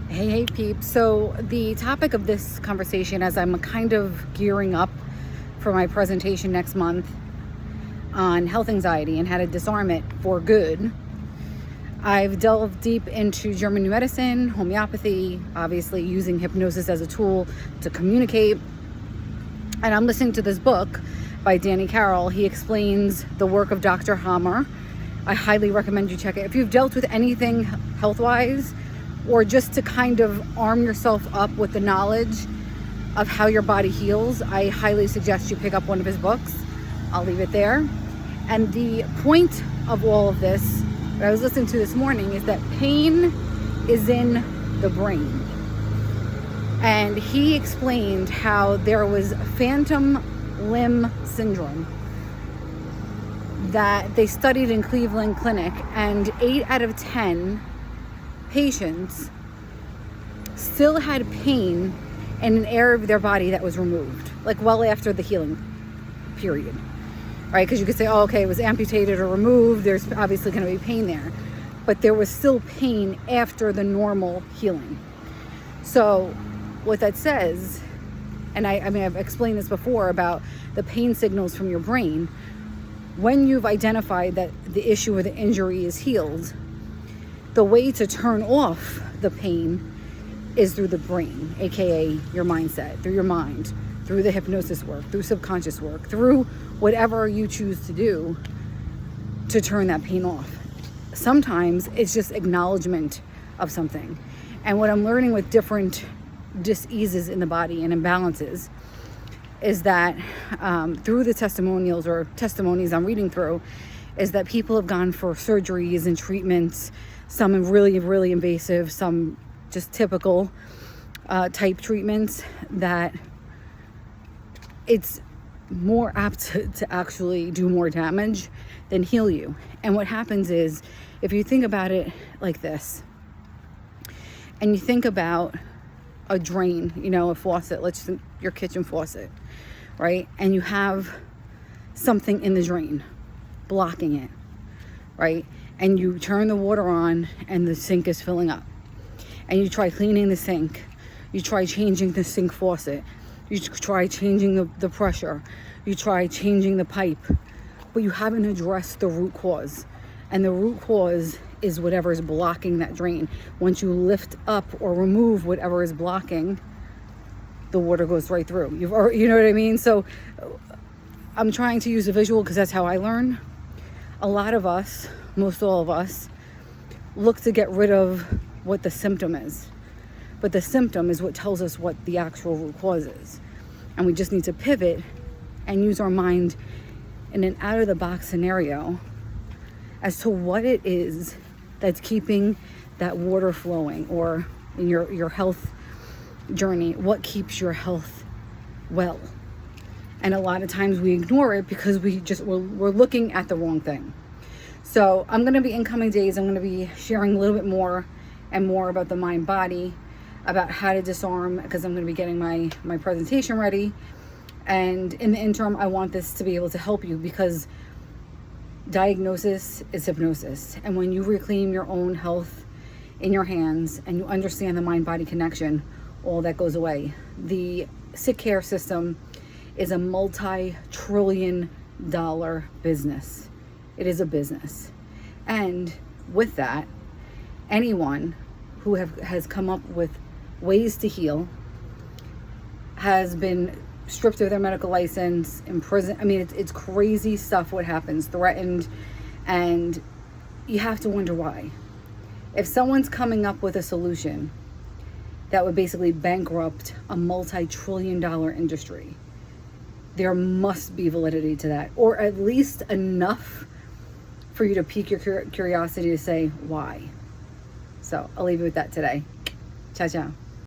Hey peeps. So the topic of this conversation, as I'm kind of gearing up for my presentation next month on health anxiety and how to disarm it for good, I've delved deep into German new medicine, homeopathy, obviously using hypnosis as a tool to communicate. And I'm listening to this book by Danny Carroll. He explains the work of Dr. Hammer. I highly recommend you check it. If you've dealt with anything health-wise, or just to kind of arm yourself up with the knowledge of how your body heals, I highly suggest you pick up one of his books. I'll leave it there. And the point of all of this, that I was listening to this morning, is that pain is in the brain. And he explained how there was phantom limb syndrome that they studied in Cleveland Clinic, and 8 out of 10 patients still had pain in an area of their body that was removed, like well after the healing period, right? Because you could say, oh, okay, it was amputated or removed, there's obviously going to be pain there, but there was still pain after the normal healing. So what that says, and I mean, I've explained this before about the pain signals from your brain. When you've identified that the issue or the injury is healed, the way to turn off the pain is through the brain, aka your mindset, through your mind, through the hypnosis work, through subconscious work, through whatever you choose to do to turn that pain off. Sometimes it's just acknowledgement of something. And what I'm learning with different diseases in the body and imbalances is that through the testimonials or testimonies I'm reading through, is that people have gone for surgeries and treatments, some really, really invasive, some just typical type treatments, that it's more apt to actually do more damage than heal you. And what happens is, if you think about it like this, and you think about a drain, a faucet, let's think your kitchen faucet, right? And you have something in the drain blocking it, right? And you turn the water on and the sink is filling up. And you try cleaning the sink. You try changing the sink faucet. You try changing the pressure. You try changing the pipe. But you haven't addressed the root cause. And the root cause is whatever is blocking that drain. Once you lift up or remove whatever is blocking, the water goes right through. You know what I mean? So I'm trying to use a visual because that's how I learn. A lot of us, most all of us, look to get rid of what the symptom is. But the symptom is what tells us what the actual root cause is. And we just need to pivot and use our mind in an out-of-the-box scenario as to what it is that's keeping that water flowing, or in your health journey, what keeps your health well. And a lot of times we ignore it because we're looking at the wrong thing. So I'm going to be, in coming days, I'm going to be sharing a little bit more and more about the mind body, about how to disarm, because I'm going to be getting my presentation ready. And in the interim, I want this to be able to help you, because diagnosis is hypnosis. And when you reclaim your own health in your hands and you understand the mind-body connection, all that goes away. The sick care system is a multi-trillion-dollar business. It is a business. And with that, anyone who has come up with ways to heal has been stripped of their medical license, in prison. I mean, it's crazy stuff what happens, threatened, and you have to wonder why. If someone's coming up with a solution that would basically bankrupt a multi-trillion-dollar industry, there must be validity to that, or at least enough for you to pique your curiosity to say why. So I'll leave you with that today. Ciao, ciao.